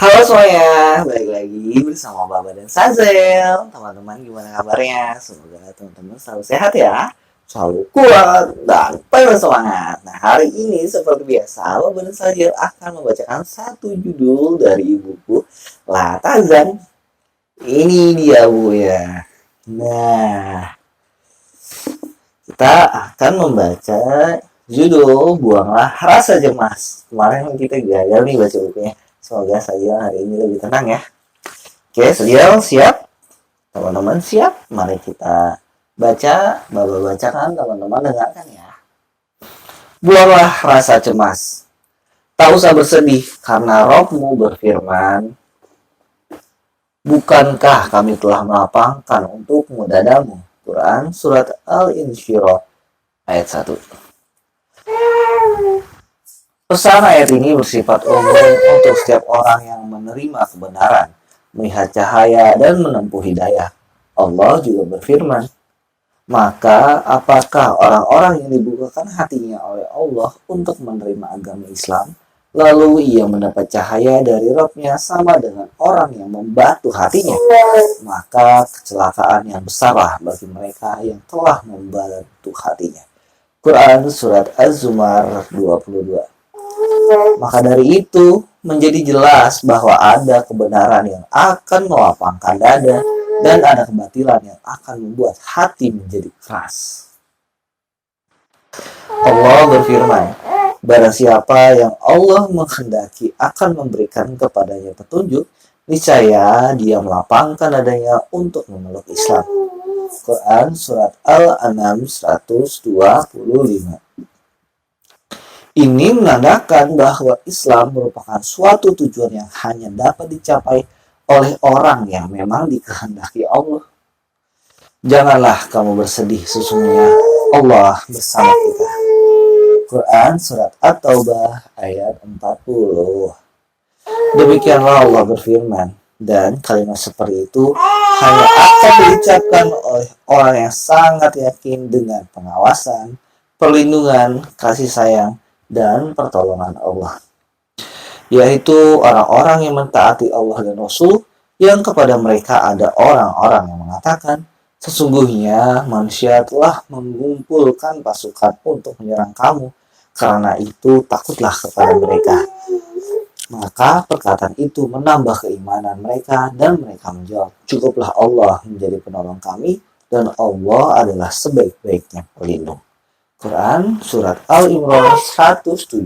Halo semuanya, balik lagi bersama Baba dan Sazel. Teman-teman gimana kabarnya? Semoga teman-teman selalu sehat ya, selalu kuat dan penuh semangat. Nah hari ini seperti biasa, Baba dan Sazel akan membacakan satu judul dari buku Latazan. Ini dia bu ya. Nah, kita akan membaca judul Buanglah Rasa Cemas. Kemarin kita gagal nih baca bukunya. Semoga saja hari ini lebih tenang ya. Oke, sedia siap? Teman-teman siap? Mari kita baca, Baba bacakan, teman-teman dengarkan ya. Buanglah rasa cemas. Tak usah bersedih karena Rohmu berfirman, bukankah kami telah melapangkan untukmu dadamu? Quran Surat Al-Insyirah ayat 1. Pesan ayat ini bersifat umum untuk setiap orang yang menerima kebenaran, melihat cahaya dan menempuh hidayah. Allah juga berfirman, maka apakah orang-orang yang dibukakan hatinya oleh Allah untuk menerima agama Islam, lalu ia mendapat cahaya dari Rabb-nya sama dengan orang yang membatu hatinya? Maka kecelakaan yang besarlah bagi mereka yang telah membatu hatinya. Quran Surat Az-Zumar 22. Maka dari itu, menjadi jelas bahwa ada kebenaran yang akan melapangkan dada dan ada kebatilan yang akan membuat hati menjadi keras. Allah berfirman, barang siapa yang Allah menghendaki akan memberikan kepadanya petunjuk, niscaya dia melapangkan dadanya untuk memeluk Islam. Quran Surat Al-An'am 125. Ini menandakan bahwa Islam merupakan suatu tujuan yang hanya dapat dicapai oleh orang yang memang dikehendaki Allah. Janganlah kamu bersedih, sesungguhnya Allah bersama kita. Quran Surat At-Taubah ayat 40. Demikianlah Allah berfirman, dan kalimat seperti itu hanya akan diucapkan oleh orang yang sangat yakin dengan pengawasan, perlindungan, kasih sayang, dan pertolongan Allah, yaitu orang-orang yang mentaati Allah dan Rasul, yang kepada mereka ada orang-orang yang mengatakan, sesungguhnya manusia telah mengumpulkan pasukan untuk menyerang kamu, karena itu takutlah kepada mereka. Maka perkataan itu menambah keimanan mereka dan mereka menjawab, cukuplah Allah menjadi penolong kami dan Allah adalah sebaik-baiknya pelindung. Quran Surat Al-Imran 179,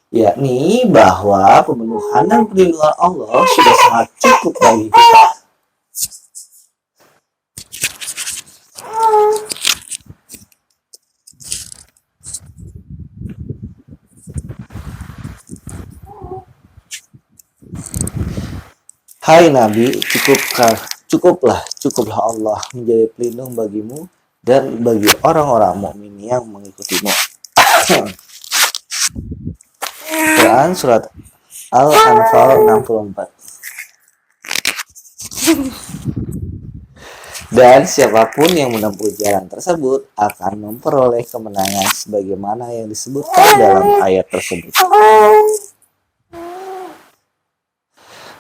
yakni bahwa pemenuhan dan perlindungan Allah sudah sangat cukup bagi kita. Hai Nabi, cukuplah Allah menjadi pelindung bagimu dan bagi orang-orang mukmin yang mengikutimu. Quran Surat Al-Anfal 64. Dan siapapun yang menempuh jalan tersebut akan memperoleh kemenangan sebagaimana yang disebutkan dalam ayat tersebut.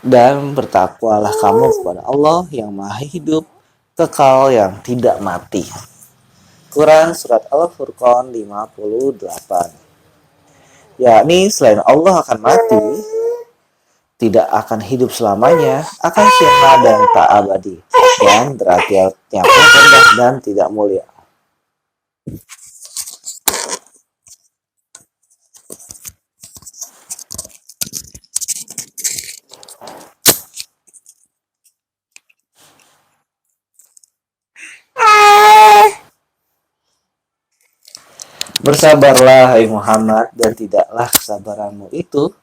Dan bertakwalah kamu kepada Allah yang maha hidup, kekal yang tidak mati. Quran Surat Al-Furqan 58. Yakni selain Allah akan mati, tidak akan hidup selamanya, akan sirna dan tak abadi, dan derajatnya pun rendah dan tidak mulia. Bersabarlah hai Muhammad, dan tidaklah kesabaranmu itu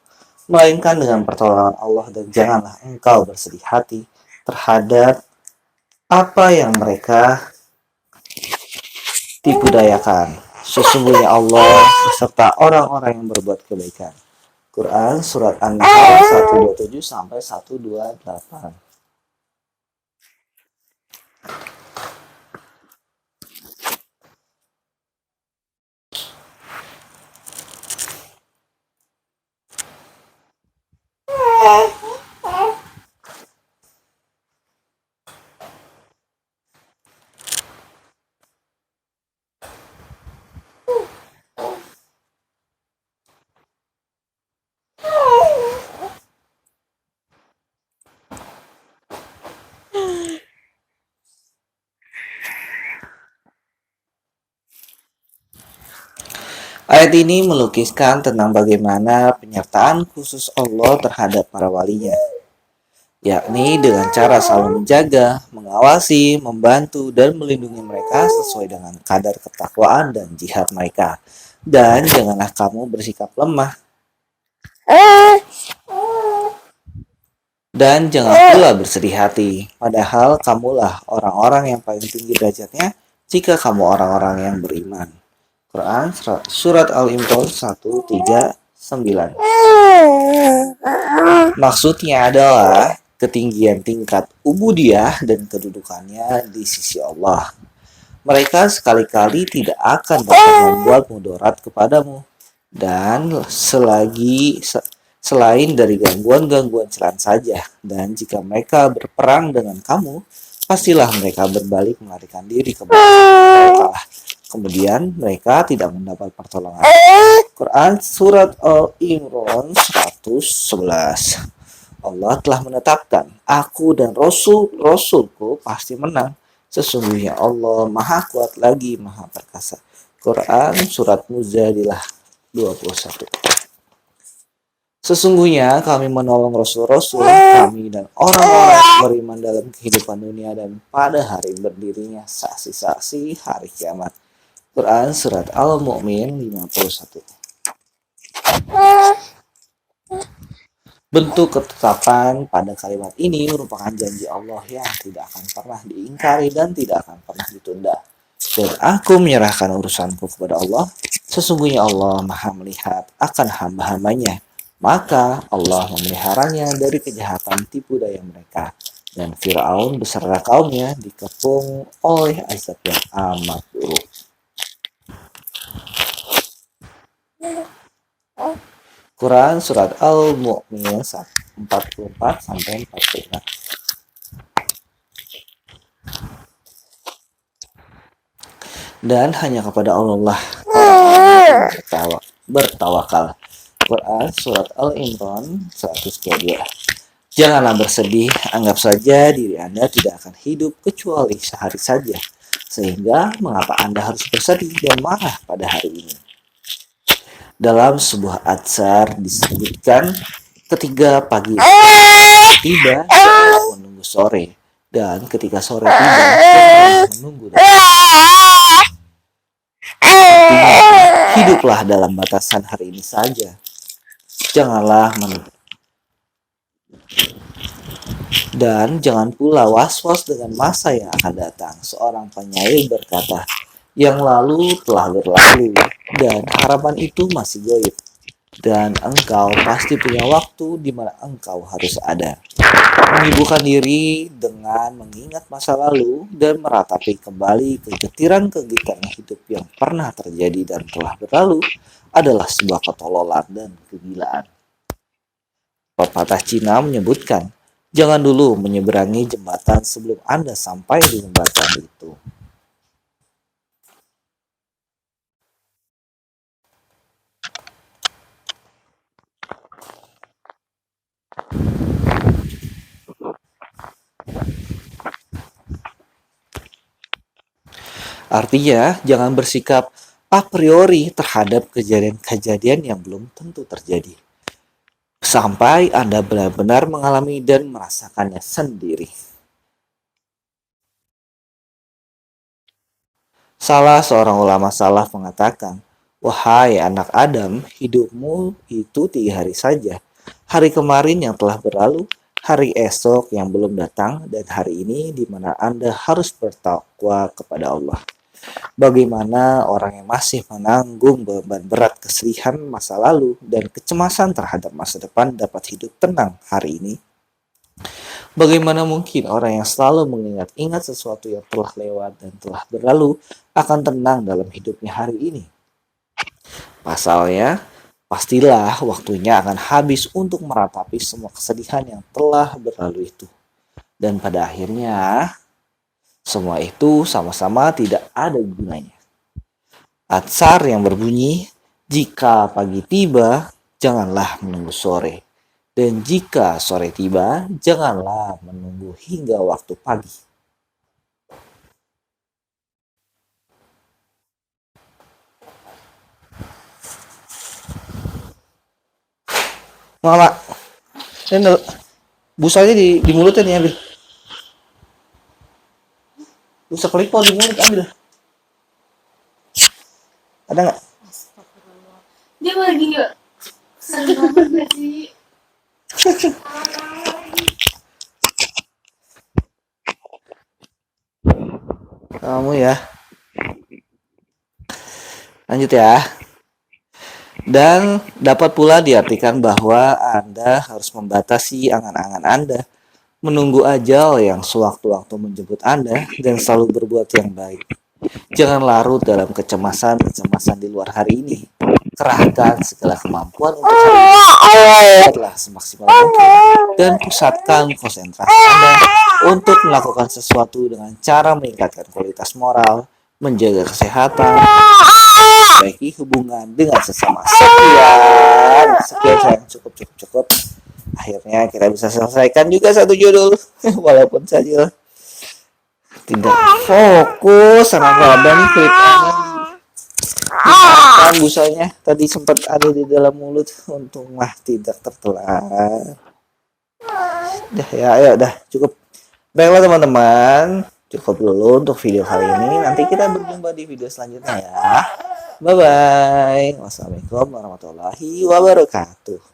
melainkan dengan pertolongan Allah, dan janganlah engkau bersedih hati terhadap apa yang mereka tipu dayakan. Sesungguhnya Allah beserta orang-orang yang berbuat kebaikan. Quran Surat An-Nahl 127 sampai 128. Ayat ini melukiskan tentang bagaimana penyertaan khusus Allah terhadap para walinya, yakni dengan cara selalu menjaga, mengawasi, membantu, dan melindungi mereka sesuai dengan kadar ketakwaan dan jihad mereka. Dan janganlah kamu bersikap lemah, dan jangan pula bersedih hati, padahal kamulah orang-orang yang paling tinggi derajatnya jika kamu orang-orang yang beriman. Quran Surat Al-Imran 139. Maksudnya adalah ketinggian tingkat ubudiyah dan kedudukannya di sisi Allah. Mereka sekali-kali tidak akan dapat membuat mudarat kepadamu. Dan selain dari gangguan-gangguan celaan saja. Dan jika mereka berperang dengan kamu, pastilah mereka berbalik melarikan diri ke belakang. Kemudian mereka tidak mendapat pertolongan. Quran Surat Al-Imran 111. Allah telah menetapkan, aku dan Rasulku pasti menang. Sesungguhnya Allah maha kuat lagi maha perkasa. Quran Surat Mujadilah 21. Sesungguhnya kami menolong Rasul-Rasul kami dan orang-orang yang beriman dalam kehidupan dunia dan pada hari berdirinya saksi-saksi hari kiamat. Quran Surat Al-Mu'min 51. Bentuk ketetapan pada kalimat ini merupakan janji Allah yang tidak akan pernah diingkari dan tidak akan pernah ditunda. Dan aku menyerahkan urusanku kepada Allah. Sesungguhnya Allah maha melihat akan hamba-hambanya. Maka Allah memeliharanya dari kejahatan tipu daya mereka. Dan Fir'aun beserta kaumnya dikepung oleh azab yang amat buruk. Quran Surat Al-Mu'min 44 sampai 45. Dan hanya kepada Allah lah bertawakal. Quran Surat Al-Imran 102. Janganlah bersedih, anggap saja diri Anda tidak akan hidup kecuali sehari saja. Sehingga mengapa Anda harus bersedih dan marah pada hari ini? Dalam sebuah atsar disebutkan ketika pagi tiba janganlah menunggu sore, dan ketika sore tiba janganlah menunggu hiduplah dalam batasan hari ini saja, janganlah menunggu, dan jangan pula was-was dengan masa yang akan datang. Seorang penyair berkata, yang lalu telah berlalu dan harapan itu masih goib, dan engkau pasti punya waktu di mana engkau harus ada. Menyibukkan diri dengan mengingat masa lalu dan meratapi kembali kegetiran-kegetiran hidup yang pernah terjadi dan telah berlalu adalah sebuah ketololan dan kegilaan. Pepatah Cina menyebutkan, jangan dulu menyeberangi jembatan sebelum Anda sampai di jembatan itu. Artinya, jangan bersikap a priori terhadap kejadian-kejadian yang belum tentu terjadi. Sampai Anda benar-benar mengalami dan merasakannya sendiri. Salah seorang ulama salaf mengatakan, wahai anak Adam, hidupmu itu 3 hari saja. Hari kemarin yang telah berlalu, hari esok yang belum datang, dan hari ini di mana Anda harus bertakwa kepada Allah. Bagaimana orang yang masih menanggung beban berat kesedihan masa lalu dan kecemasan terhadap masa depan dapat hidup tenang hari ini? Bagaimana mungkin orang yang selalu mengingat-ingat sesuatu yang telah lewat dan telah berlalu akan tenang dalam hidupnya hari ini? Pasalnya, pastilah waktunya akan habis untuk meratapi semua kesedihan yang telah berlalu itu. Dan pada akhirnya, semua itu sama-sama tidak ada gunanya. Atsar yang berbunyi, jika pagi tiba, janganlah menunggu sore. Dan jika sore tiba, janganlah menunggu hingga waktu pagi. Mama, ini busanya di mulutnya nih ambil. Busa kelipo di mulut ambil. Ada nggak? Dia lagi nggak? Sering banget gak sih? Kamu ya. Lanjut ya. Dan dapat pula diartikan bahwa Anda harus membatasi angan-angan Anda, menunggu ajal yang sewaktu-waktu menjemput Anda, dan selalu berbuat yang baik. Jangan larut dalam kecemasan di luar hari ini. Kerahkan segala kemampuan untuk hari ini. Buatlah semaksimal mungkin dan pusatkan konsentrasi Anda untuk melakukan sesuatu dengan cara meningkatkan kualitas moral, menjaga kesehatan, memperbaiki hubungan dengan sesama. Sekian sayang, cukup. Akhirnya kita bisa selesaikan juga satu judul, walaupun saja tidak fokus sama badan klip dimakan busanya tadi sempat ada di dalam mulut, untunglah tidak tertular. Dah ya, ayo dah cukup. Baiklah teman-teman, cukup dulu untuk video kali ini. Nanti kita berjumpa di video selanjutnya ya. Bye bye. Wassalamualaikum warahmatullahi wabarakatuh.